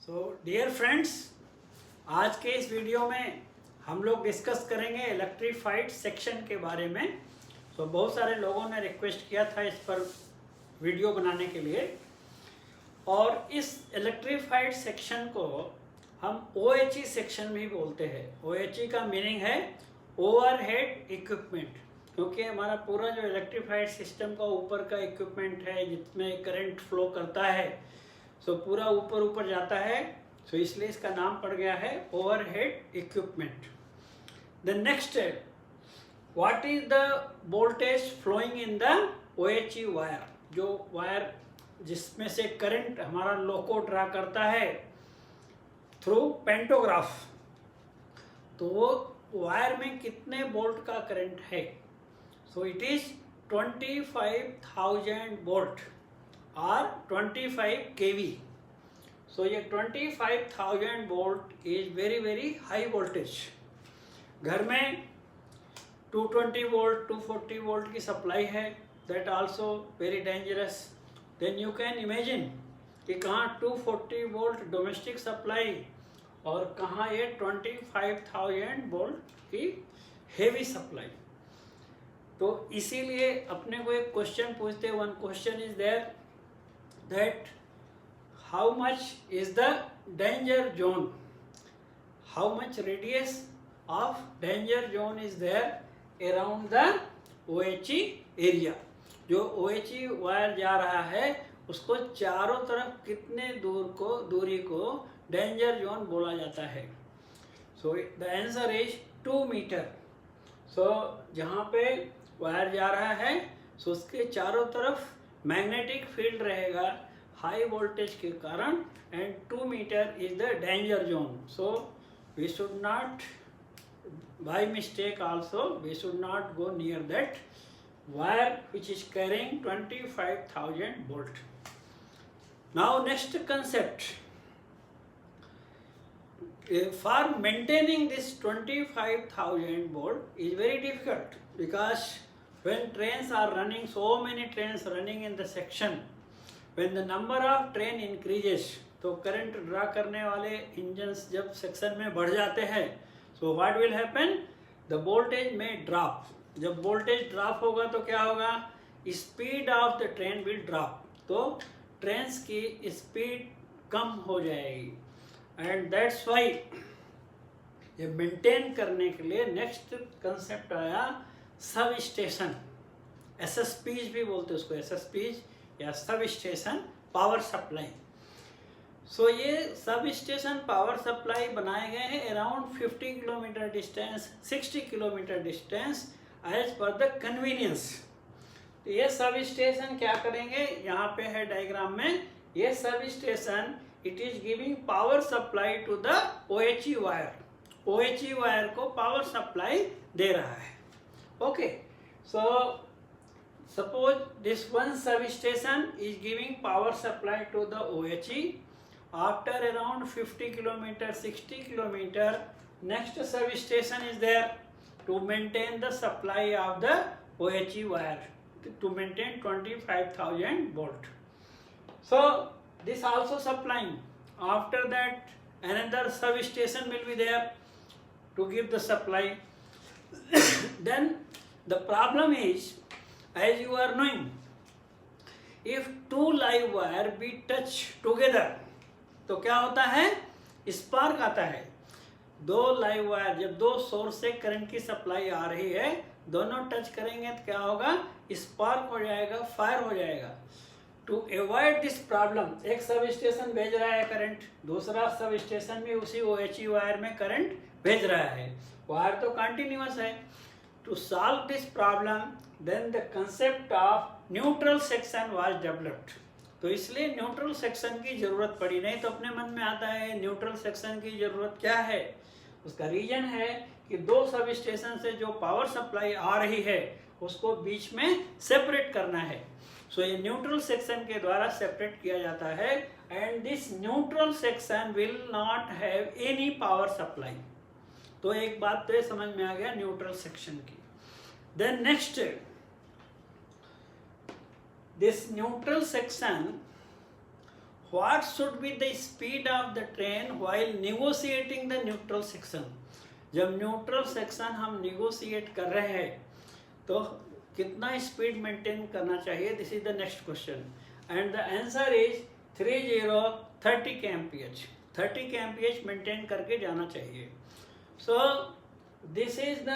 So dear friends, आज के इस वीडियो में हम लोग डिस्कस करेंगे इलेक्ट्रीफाइड सेक्शन के बारे में। तो बहुत सारे लोगों ने रिक्वेस्ट किया था इस पर वीडियो बनाने के लिए, और इस इलेक्ट्रीफाइड सेक्शन को हम OHE सेक्शन भी बोलते हैं। OHE का मीनिंग है ओवरहेड इक्विपमेंट, क्योंकि हमारा पूरा जो इलेक्ट्रीफाइड सिस्टम का ऊपर का इक्विपमेंट है जिसमें करंट फ्लो करता है, सो पूरा ऊपर ऊपर जाता है, सो इसलिए इसका नाम पड़ गया है overhead equipment. The next, what is the voltage flowing in the OHE wire, जो वायर जिसमें से करंट हमारा लोको ड्रा करता है थ्रू पेंटोग्राफ, तो वो वायर में कितने वोल्ट का करंट है। सो इट इज 25,000 वोल्ट और 25 kV। सो ये 25,000 volt is very very high voltage. घर में 220 वोल्ट 240 वोल्ट की सप्लाई है, that also very dangerous. Then you can imagine कि कहाँ 240 वोल्ट डोमेस्टिक सप्लाई और कहाँ ये 25,000 वोल्ट की हेवी सप्लाई। तो इसीलिए अपने को एक क्वेश्चन पूछते, one question is there that how much is the danger zone, how much radius of danger zone is there around the OHE area. जो OHE वायर जा रहा है उसको चारों तरफ कितने दूरी को डेंजर जोन बोला जाता है। सो द आंसर इज 2 मीटर। सो जहाँ पे वायर जा रहा है सो उसके चारों तरफ मैग्नेटिक फील्ड रहेगा हाई वोल्टेज के कारण, and 2 metre is the danger zone. So we should not, by mistake also, we should not go near that wire which is carrying 25,000 volt. Now next concept, for maintaining this 25,000 volt is very difficult, because when trains are running, so many trains running in the section, when the number of train increases, तो current draw करने वाले engines जब section में बढ़ जाते हैं, so what will happen, the voltage may drop. जब voltage drop होगा तो क्या होगा, speed of the train will drop, तो ट्रेन्स की स्पीड कम हो जाएगी। and that's why ये मेंटेन करने के लिए नेक्स्ट कंसेप्ट आया सब स्टेशन, SSPs भी बोलते हैं उसको, SSPs या सब स्टेशन पावर सप्लाई। सो ये सब स्टेशन पावर सप्लाई बनाए गए हैं around 50 kilometre distance, 60 kilometre distance as per the convenience. तो ये सब स्टेशन क्या करेंगे, यहाँ पे है डायग्राम में, ये substation it is giving power supply to the OHE wire. OHE wire को पावर सप्लाई दे रहा है। Okay, so suppose this one substation is giving power supply to the OHE। After around 50 kilometer 60 kilometer, next substation is there to maintain the supply of the OHE wire, to maintain 25,000 volt. So this also supplying. After that another substation will be there to give the supply. Then the problem is, as you are knowing, if two live wire be touch together, तो क्या होता है, spark आता है। दो live wire, जब दो source से करंट की सप्लाई आ रही है, दोनों टच करेंगे तो क्या होगा, स्पार्क हो जाएगा, फायर हो जाएगा। टू अवॉइड दिस प्रॉब्लम, एक सब स्टेशन भेज रहा है करंट, दूसरा सब स्टेशन भी उसी OHE वायर में करंट भेज रहा है, वायर तो कंटिन्यूअस है। To solve this problem, then the concept of neutral section was developed. तो इसलिए न्यूट्रल सेक्शन की जरूरत पड़ी। नहीं तो अपने मन में आता है न्यूट्रल सेक्शन की जरूरत क्या है, उसका रीजन है कि दो सब स्टेशन से जो पावर सप्लाई आ रही है उसको बीच में सेपरेट करना है। सो ये न्यूट्रल सेक्शन के द्वारा सेपरेट किया जाता है, and this neutral section will not have any power supply. तो एक बात तो ये समझ में आ गया न्यूट्रल सेक्शन की। Then next, this neutral section what should be the speed of the train while negotiating the neutral section. जब न्यूट्रल सेक्शन हम निगोशिएट कर रहे हैं तो कितना स्पीड मेंटेन करना चाहिए, this is the next question and the answer is 30 kmph 30 kmph maintain करके जाना चाहिए. So this is the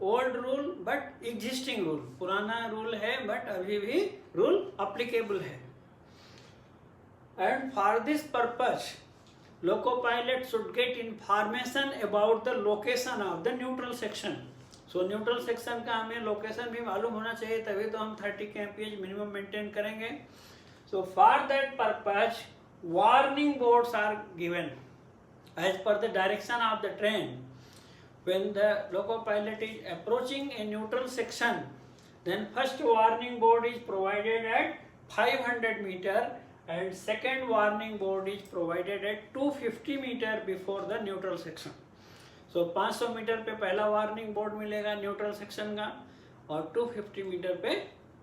old rule but existing rule, पुराना रूल है बट अभी भी रूल अप्लीकेबल है. And for this purpose loco pilot should get information about the location of the neutral section. So neutral section का हमें location भी मालूम होना चाहिए, तभी तो हम 30 kmph मिनिमम मेंटेन करेंगे. So for that purpose warning boards are given as per the direction of the train. When the loco pilot is approaching a neutral section, then first warning board is provided at 500 meter and second warning board is provided at 250 meter before the neutral section. So 500 metre पे पहला warning board मिलेगा neutral section का और 250 metre पे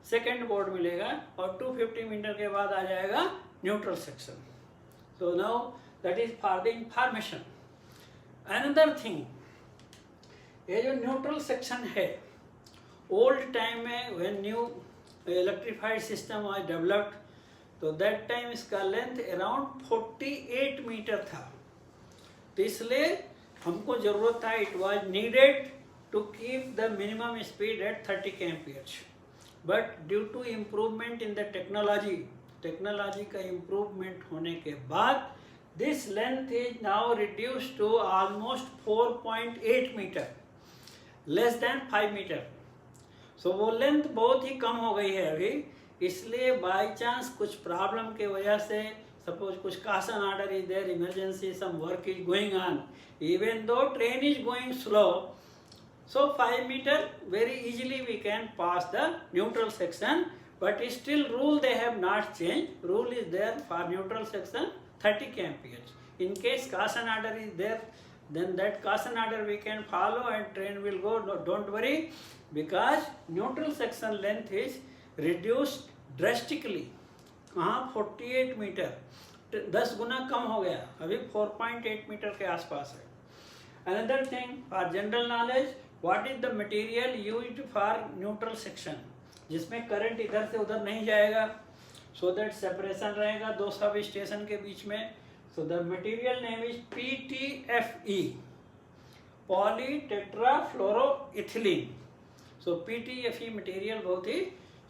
second board मिलेगा और 250 metre के बाद आ जाएगा neutral section. So now that is for the information. Another thing, ये जो न्यूट्रल सेक्शन है ओल्ड टाइम में when new electrified system was developed तो दैट टाइम इसका लेंथ अराउंड 48 मीटर था. तो इसलिए हमको जरूरत था, it was needed to keep the minimum speed at 30 kmph. But due to improvement in the technology का इम्प्रूवमेंट होने के बाद this length is now reduced to almost 4.8 metre, less than 5 metre. So वो लेंथ बहुत ही कम हो गई है अभी. इसलिए बाई चांस कुछ प्रॉब्लम के वजह से, सपोज कुछ caution order is there, emergency some work is going on, even though train is going slow, so 5 meter very easily we can pass the neutral section, but still rule they have not changed. Rule is there for neutral section 30 kmph. In case caution order is there, then that caution order we can follow and train will go. No, don't worry, because neutral section length is reduced drastically. वहाँ 48 metre 10 गुना कम हो गया, अभी 4.8 metre के आसपास है. Another thing for general knowledge, what is the material used for neutral section, जिसमें current इधर से उधर नहीं जाएगा, so that separation रहेगा दो सब स्टेशन के बीच में. So the material name is PTFE, polytetrafluoroethylene. So PTFE material बहुत ही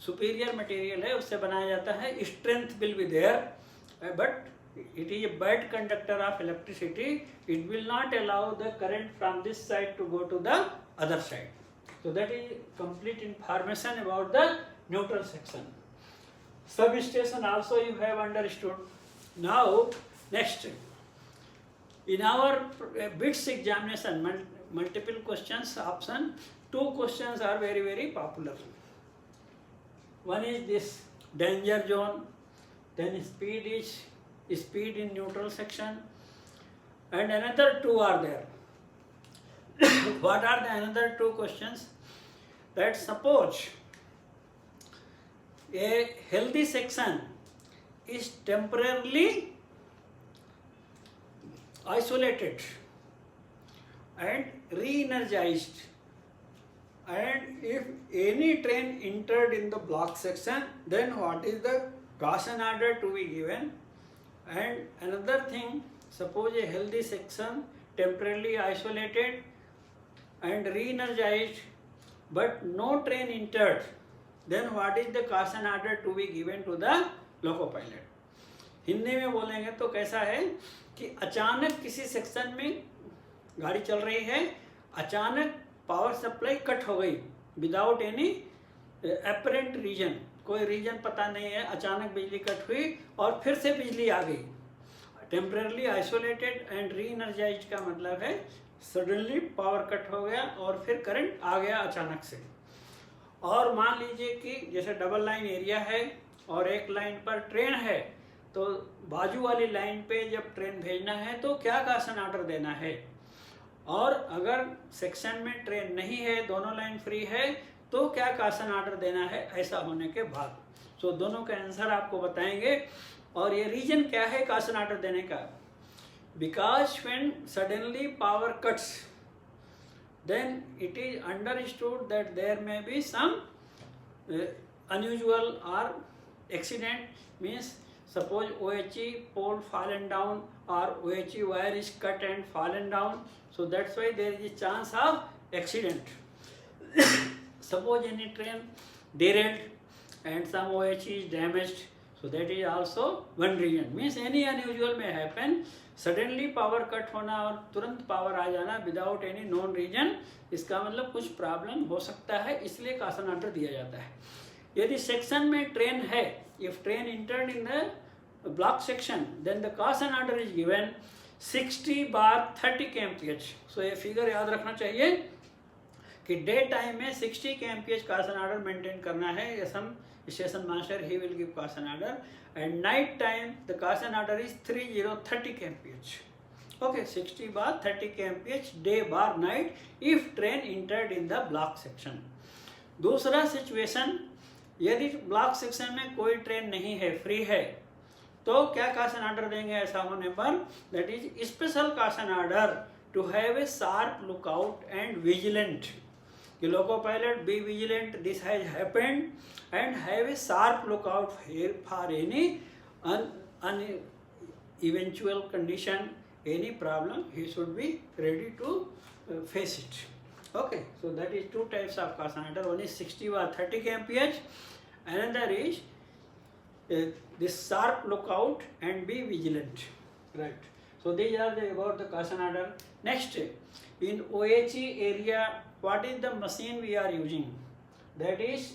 सुपीरियर मटेरियल है, उससे बनाया जाता है. Strength will be there but it is a bad conductor of electricity. It will not allow the current from this side to go to the other side. So that is complete information about the neutral section. Substation also you have understood. Now next, in our BITS examination, multiple questions option, 2 questions are very very popular. One is this danger zone, then speed in neutral section, and another 2 are there. What are the another 2 questions? That suppose a healthy section is temporarily isolated and re-energized, and if any train entered in the block section, then what is the caution order to be given? And another thing, suppose a healthy section temporarily isolated and re-energized but no train entered, then what is the caution order to be given to the loco pilot? Hindi में बोलेंगे तो कैसा है कि अचानक किसी section में गाड़ी चल रही है, अचानक पावर सप्लाई कट हो गई विदाउट एनी अपरेंट रीजन, कोई रीजन पता नहीं है, अचानक बिजली कट हुई और फिर से बिजली आ गई. Temporarily isolated and re energise का मतलब है सडनली पावर कट हो गया और फिर करंट आ गया अचानक से. और मान लीजिए कि जैसे डबल लाइन एरिया है और एक लाइन पर ट्रेन है, तो बाजू वाली लाइन पे जब ट्रेन भेजना है तो क्या कासन ऑर्डर देना है, और अगर सेक्शन में ट्रेन नहीं है, दोनों लाइन फ्री है, तो क्या कासन ऑर्डर देना है ऐसा होने के बाद. सो दोनों का आंसर आपको बताएंगे. और ये रीजन क्या है caution order देने का? Because when suddenly power cuts, then it is understood that there may be some unusual or accident. Means suppose OHE pole fallen down or OHE wire is cut and fallen down, so that's why there is a chance of accident. Suppose any train derailed and some OHE is damaged, so that is also one reason. Means any unusual may happen. Suddenly power cut होना और तुरंत power आ जाना without any known reason, इसका मतलब कुछ problem हो सकता है, इसलिए कॉशन ऑर्डर दिया जाता है. यदि सेक्शन में ट्रेन है, if train entered in the block section, then the caution order is given 60/30 kmph. So ये फिगर याद रखना चाहिए कि डे टाइम में 60 kmph कॉशन ऑर्डर मेंटेन करना है. ये सम स्टेशन मास्टर ही will give caution order. And night time the caution order is 30 kmph. Okay, 60/30 kmph day bar night if train entered in the block section. दूसरा situation, यदि block section में कोई train नहीं है, free है, तो क्या कॉशन ऑर्डर देंगे ऐसा होने पर? That is special caution order to have a sharp lookout and vigilant. कि loco pilot be vigilant, this has happened, and have a sharp lookout here for any eventual condition, any problem, he should be ready to face it. Okay, so that is two types of caution order. One is 60/30 kmph, another is this sharp lookout and be vigilant, right? So these are about the caution order. Next, in OHE area, what is the machine we are using? That is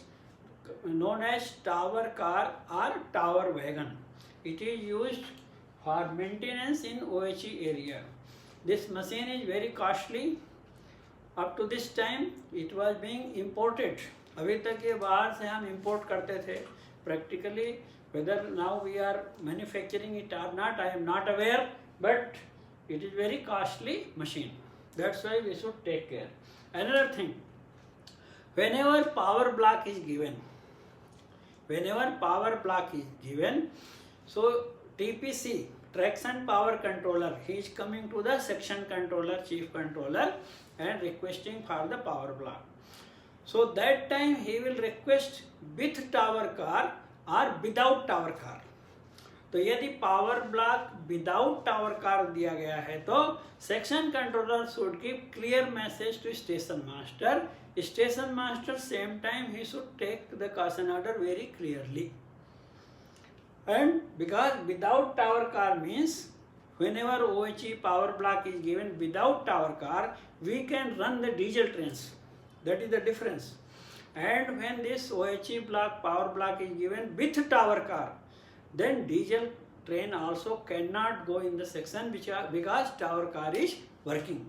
known as tower car or tower wagon. It is used for maintenance in OHE area. This machine is very costly. Up to this time it was being imported. अभी तक ये बाहर से हम import करते थे. Practically whether now we are manufacturing it or not, I am not aware, but it is very costly machine. That's why we should take care. Another thing, whenever power block is given, so TPC, traction power controller, he is coming to the section controller, chief controller, and requesting for the power block. So that time he will request with tower car or without tower car. तो यदि power block without tower car दिया गया है तो section controller should give clear message to station master. Station master same time he should take the caution order very clearly. And because without tower car means whenever OHE power block is given without tower car, we can run the diesel trains. That is the difference. And when this OHE block power block is given with tower car, then diesel train also cannot go in the section because tower car is working.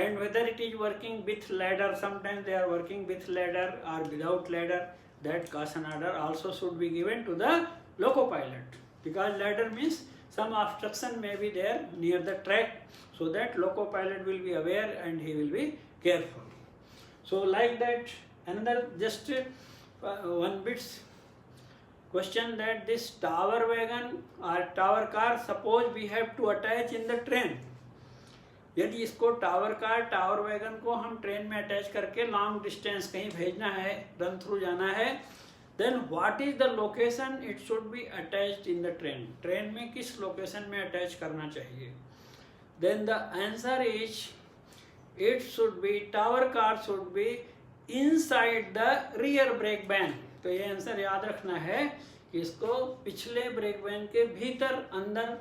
And whether it is working with ladder, sometimes they are working with ladder or without ladder, that caution order also should be given to the loco pilot, because ladder means some obstruction may be there near the track, so that loco pilot will be aware and he will be careful. So like that, another just one bit question, that this tower wagon or tower car, suppose we have to attach in the train. यदि इसको tower car tower wagon को हम train में attach करके long distance कहीं भेजना है, run through जाना है, then what is the location it should be attached in the train. Train में किस लोकेशन में अटैच करना चाहिए? Then the answer is it should be, tower car should be inside the rear brake van. तो ये answer याद रखना है कि इसको पिछले ब्रेक वैन के भीतर अंदर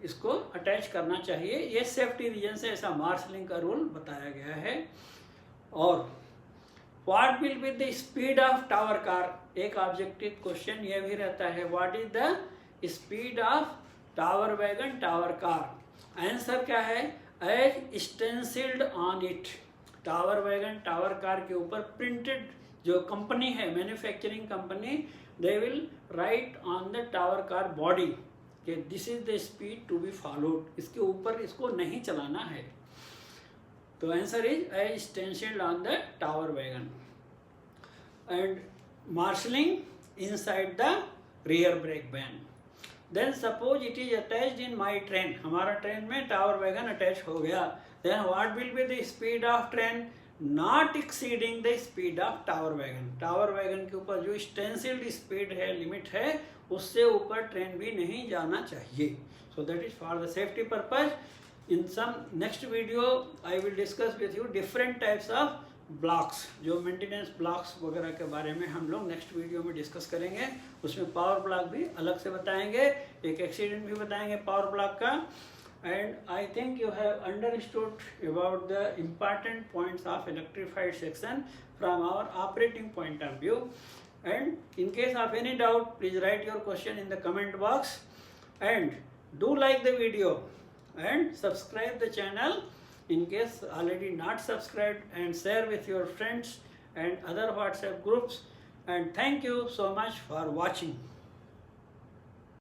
इसको अटैच करना चाहिए. ये सेफ्टी रीजन से ऐसा मार्शलिंग का रूल बताया गया है. और what will be the speed of tower car, एक ऑब्जेक्टिव क्वेश्चन ये भी रहता है, what is the speed of tower wagon tower car. Answer क्या है? As stencilled on it. Tower wagon tower car के ऊपर प्रिंटेड जो कंपनी है, manufacturing company, they will write on the tower car body कि this is the speed to be followed. इसके ऊपर इसको नहीं चलाना है. तो answer is as stencilled on the tower wagon. And marshalling inside the rear brake van. then suppose it is attached in my train, हमारा train में tower wagon attach हो गया, then what will be the speed of train? Not exceeding the speed of tower wagon. Tower wagon के ऊपर जो स्टेंसिल्ड speed है, limit है, उससे ऊपर ट्रेन भी नहीं जाना चाहिए. So that is for the safety purpose. In some next video I will discuss with you different types of blocks, जो मेंटेनेंस ब्लॉक्स वगैरह के बारे में हम लोग नेक्स्ट वीडियो में डिस्कस करेंगे. उसमें पावर ब्लॉक भी अलग से बताएंगे, एक एक्सीडेंट भी बताएंगे पावर ब्लॉक का. And I think you have understood about the important points of electrified section from our operating point of view. And in case of any doubt please write your question in the comment box and do like the video and subscribe the channel in case already not subscribed, and share with your friends and other WhatsApp groups. And thank you so much for watching.